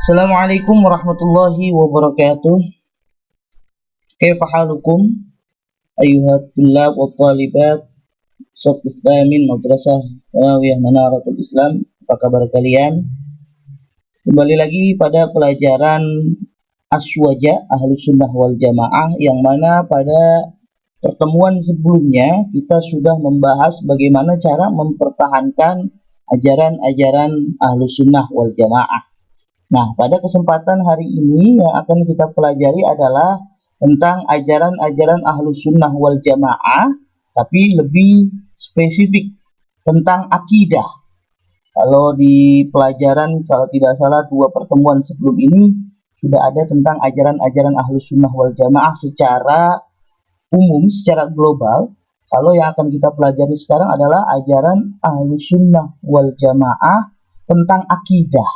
Assalamualaikum warahmatullahi wabarakatuh. Kaifa halukum ayuhat tullab wa talibat Shafif Thamin Madrasah Thanawiyah Manaratul Islam. Apa kabar kalian? Kembali lagi pada pelajaran Aswaja Ahlus Sunnah wal Jamaah, yang mana pada pertemuan sebelumnya kita sudah membahas bagaimana cara mempertahankan ajaran-ajaran Ahlus Sunnah wal Jamaah. Nah, pada kesempatan hari ini yang akan kita pelajari adalah tentang ajaran-ajaran Ahlus Sunnah wal Jamaah, tapi lebih spesifik tentang akidah. Kalau di pelajaran, kalau tidak salah 2 pertemuan sebelum ini, sudah ada tentang ajaran-ajaran Ahlus Sunnah wal Jamaah secara umum, secara global. Kalau yang akan kita pelajari sekarang adalah ajaran Ahlus Sunnah wal Jamaah tentang akidah.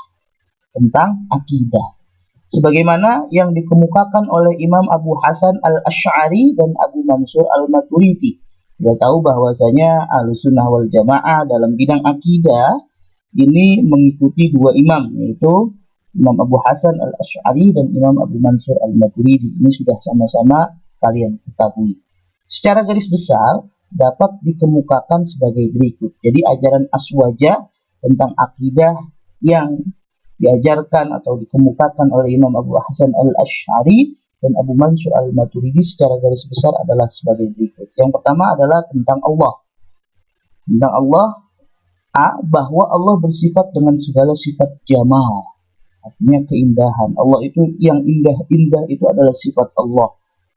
Sebagaimana yang dikemukakan oleh Imam Abu Hasan al-Asy'ari dan Abu Mansur al-Maturidi. Kita tahu bahwasanya Ahlus Sunnah wal Jamaah dalam bidang akidah ini mengikuti 2 imam, yaitu Imam Abu Hasan al-Asy'ari dan Imam Abu Mansur al-Maturidi. Ini sudah sama-sama kalian ketahui. Secara garis besar dapat dikemukakan sebagai berikut. Jadi ajaran Aswaja tentang akidah yang diajarkan atau dikemukakan oleh Imam Abu Hasan al-Asy'ari dan Abu Mansur al-Maturidi secara garis besar adalah sebagai berikut. Yang pertama adalah tentang Allah. Tentang Allah, bahwa Allah bersifat dengan segala sifat jamal, artinya keindahan. Allah itu yang indah-indah itu adalah sifat Allah.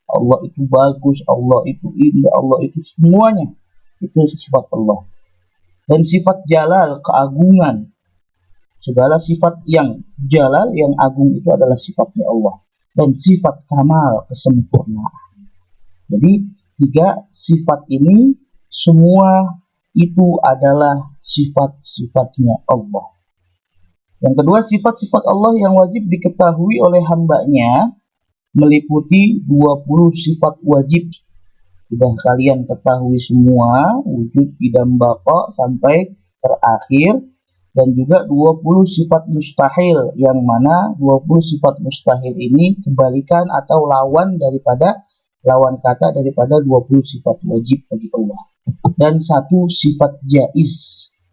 Allah itu bagus, Allah itu indah, Allah itu semuanya itu sifat Allah. Dan sifat jalal, keagungan, segala sifat yang jalal, yang agung itu adalah sifatnya Allah. Dan sifat kamal, kesempurnaan. Jadi 3 sifat ini semua itu adalah sifat-sifatnya Allah. Yang kedua, sifat-sifat Allah yang wajib diketahui oleh hambanya meliputi 20 sifat wajib. Sudah kalian ketahui semua, wujud, qidam, baqa sampai terakhir. Dan juga 20 sifat mustahil, yang mana 20 sifat mustahil ini kebalikan atau lawan kata daripada 20 sifat wajib bagi Allah. Dan 1 sifat jaiz.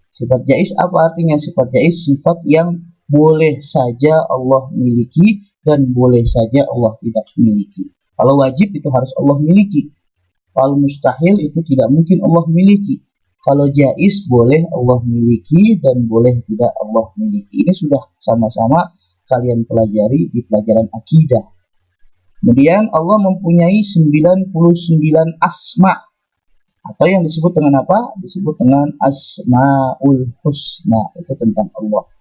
Sifat jaiz apa artinya? Sifat jaiz sifat yang boleh saja Allah miliki dan boleh saja Allah tidak miliki. Kalau wajib itu harus Allah miliki. Kalau mustahil itu tidak mungkin Allah miliki. Kalau jaiz boleh Allah miliki dan boleh tidak Allah miliki. Ini sudah sama-sama kalian pelajari di pelajaran akidah. Kemudian Allah mempunyai 99 asma, atau yang disebut dengan apa? Disebut dengan Asmaul Husna. Itu tentang Allah.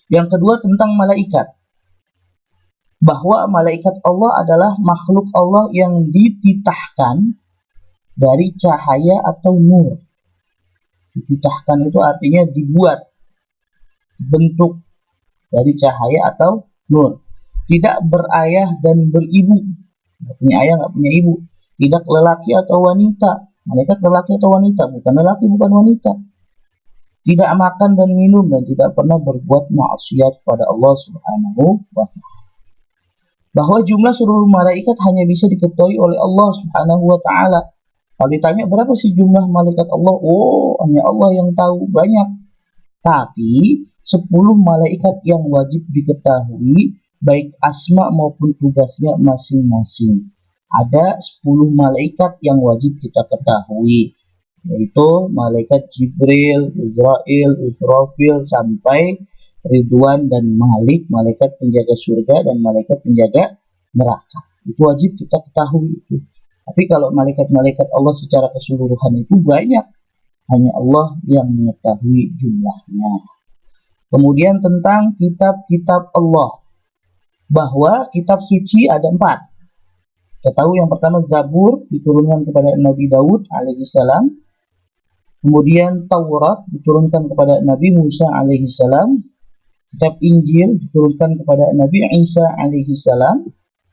Yang kedua tentang malaikat. Bahwa malaikat Allah adalah makhluk Allah yang dititahkan dari cahaya atau nur. Dititahkan itu artinya dibuat bentuk dari cahaya atau nur. Tidak berayah dan beribu. Nggak punya ayah, nggak punya ibu. Tidak lelaki atau wanita. Malaikat lelaki atau wanita, bukan lelaki, bukan wanita. Tidak makan dan minum dan tidak pernah berbuat maksiat kepada Allah Subhanahu wa Ta'ala. Bahwa jumlah seluruh malaikat hanya bisa diketahui oleh Allah Subhanahu wa Ta'ala. Kalau ditanya berapa sih jumlah malaikat Allah? Oh, hanya Allah yang tahu, banyak. Tapi 10 malaikat yang wajib diketahui, baik asma maupun tugasnya masing-masing. Ada 10 malaikat yang wajib kita ketahui, yaitu malaikat Jibril, Israil, Israfil, sampai Ridwan dan Malik, malaikat penjaga surga dan malaikat penjaga neraka. Itu wajib kita ketahui itu. Tapi kalau malaikat-malaikat Allah secara keseluruhan itu banyak. Hanya Allah yang mengetahui jumlahnya. Kemudian tentang kitab-kitab Allah. Bahwa kitab suci ada 4. Kita tahu yang pertama Zabur diturunkan kepada Nabi Daud alaihissalam. Kemudian Taurat diturunkan kepada Nabi Musa alaihissalam. Kitab Injil diturunkan kepada Nabi Isa alaihissalam.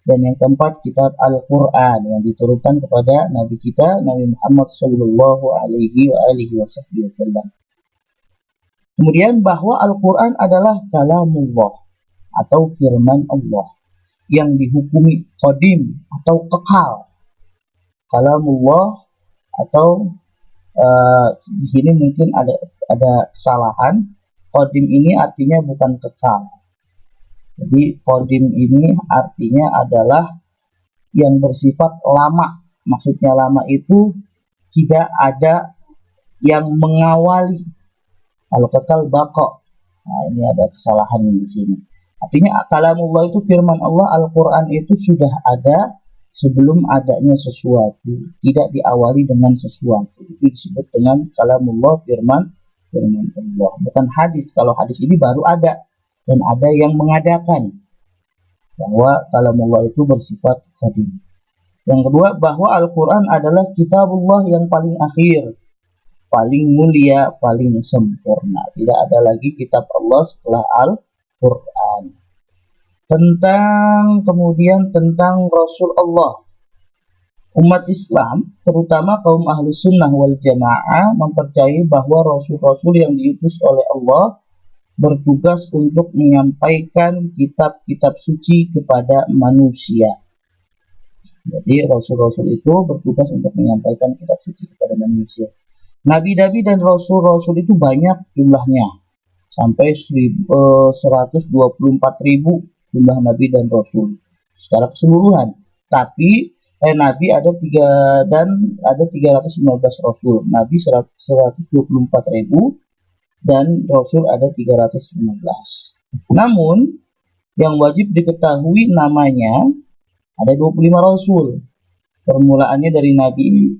Dan yang keempat, kitab Al-Quran yang diturunkan kepada Nabi kita, Nabi Muhammad sallallahu alaihi wasallam. Kemudian bahwa Al-Quran adalah kalamullah, atau firman Allah yang dihukumi qadim atau kekal. Kalamullah atau di sini mungkin ada kesalahan. Qadim ini artinya bukan kekal. Jadi qadim ini artinya adalah yang bersifat lama. Maksudnya lama itu tidak ada yang mengawali. Kalau kekal baqa. Nah, ini ada kesalahan di sini. Artinya kalamullah itu firman Allah, Al-Quran itu sudah ada sebelum adanya sesuatu, tidak diawali dengan sesuatu. Itu disebut dengan kalamullah, firman Allah. Bukan hadis. Kalau hadis ini baru ada dan ada yang mengadakan bahwa kalamullah itu bersifat qadim. Yang kedua, bahwa Al-Quran adalah kitabullah yang paling akhir, paling mulia, paling sempurna. Tidak ada lagi kitab Allah setelah Al-Quran. Kemudian tentang Rasul Allah. Umat Islam, terutama kaum Ahlus Sunnah wal Jamaah, mempercayai bahwa Rasul-Rasul yang diutus oleh Allah bertugas untuk menyampaikan kitab-kitab suci kepada manusia. Jadi Rasul-Rasul itu bertugas untuk menyampaikan kitab suci kepada manusia. Nabi-nabi dan Rasul-Rasul itu banyak jumlahnya. Sampai 124.000 jumlah Nabi dan Rasul secara keseluruhan. Tapi Nabi ada 315 Rasul. Nabi 124.000 dan Rasul ada 315. Namun yang wajib diketahui namanya ada 25 Rasul. Permulaannya dari Nabi,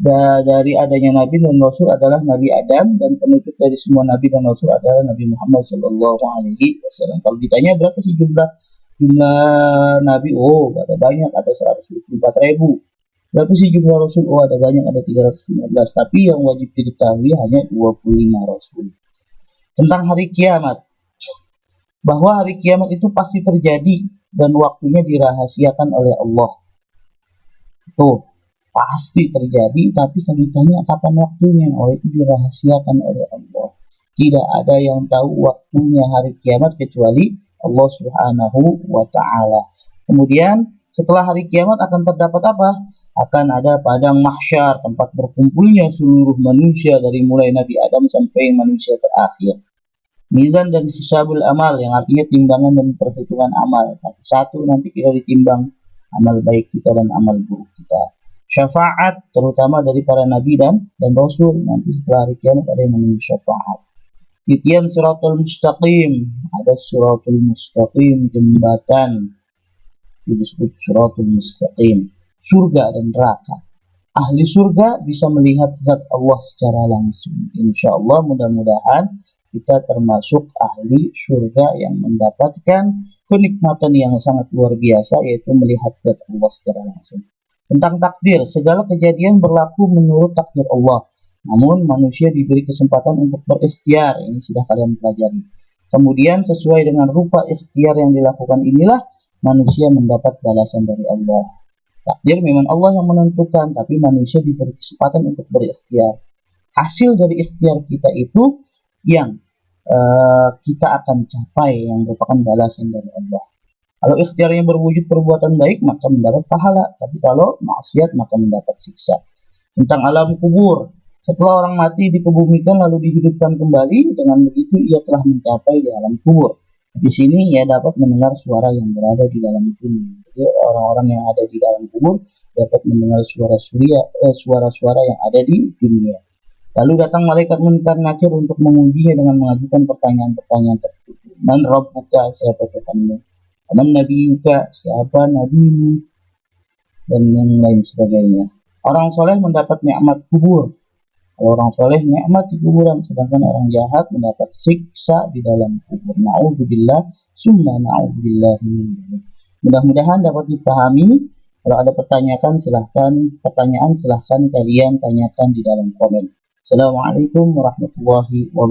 dari adanya Nabi dan Rasul adalah Nabi Adam, dan penutup dari semua Nabi dan Rasul adalah Nabi Muhammad Shallallahu Alaihi Wasallam. Kalau ditanya berapa sih jumlah Nabi? Oh, ada banyak, ada 124.000. Berapa sih jumlah Rasul? Oh, ada banyak, ada 315. Tapi yang wajib diketahui hanya 25 Rasul. Tentang hari kiamat, bahwa hari kiamat itu pasti terjadi dan waktunya dirahasiakan oleh Allah. Tuh, pasti terjadi, tapi kalau ditanya kapan waktunya, oh itu dirahasiakan oleh Allah. Tidak ada yang tahu waktunya hari kiamat kecuali Allah Subhanahu wa Ta'ala. Kemudian setelah hari kiamat akan terdapat apa? Akan ada padang mahsyar, tempat berkumpulnya seluruh manusia dari mulai Nabi Adam sampai manusia terakhir. Mizan dan hisabul amal, yang artinya timbangan dan perhitungan amal. Satu nanti kita ditimbang amal baik kita dan amal buruk kita. Syafaat, terutama dari para nabi dan rasul. Nanti setelah hari kiamat ada yang namanya syafaat. Titian siratul mustaqim, ada siratul mustaqim, jembatan, itu disebut siratul mustaqim. Surga dan neraka. Ahli surga bisa melihat zat Allah secara langsung. Insya Allah mudah-mudahan kita termasuk ahli surga yang mendapatkan kenikmatan yang sangat luar biasa, yaitu melihat zat Allah secara langsung. Tentang takdir, segala kejadian berlaku menurut takdir Allah. Namun manusia diberi kesempatan untuk berikhtiar. Ini sudah kalian pelajari. Kemudian sesuai dengan rupa ikhtiar yang dilakukan inilah manusia mendapat balasan dari Allah. Takdir memang Allah yang menentukan, tapi manusia diberi kesempatan untuk berikhtiar. Hasil dari ikhtiar kita itu yang kita akan capai, yang merupakan balasan dari Allah. Kalau ikhtiarnya berwujud perbuatan baik, maka mendapat pahala. Tapi kalau maksiat, maka mendapat siksa. Tentang alam kubur, setelah orang mati dikebumikan lalu dihidupkan kembali, dengan begitu ia telah mencapai di alam kubur. Di sini ia dapat mendengar suara yang berada di dalam dunia. Jadi orang-orang yang ada di dalam kubur dapat mendengar suara-suara yang ada di dunia. Lalu datang malaikat Munkar Nakir untuk mengujinya dengan mengajukan pertanyaan-pertanyaan tertentu. Man Rabbuka, siapa Tuhanmu? Man Nabiyuka, siapa nabimu? Dan yang lain sebagainya. Orang soleh mendapat nikmat kubur. Kalau orang soleh nikmat di kuburan, sedangkan orang jahat mendapat siksa di dalam kubur. Na'udzubillah, summa na'udzubillah. Mudah-mudahan dapat dipahami. Kalau ada pertanyaan silahkan kalian tanyakan di dalam komen. Assalamualaikum warahmatullahi wabarakatuh.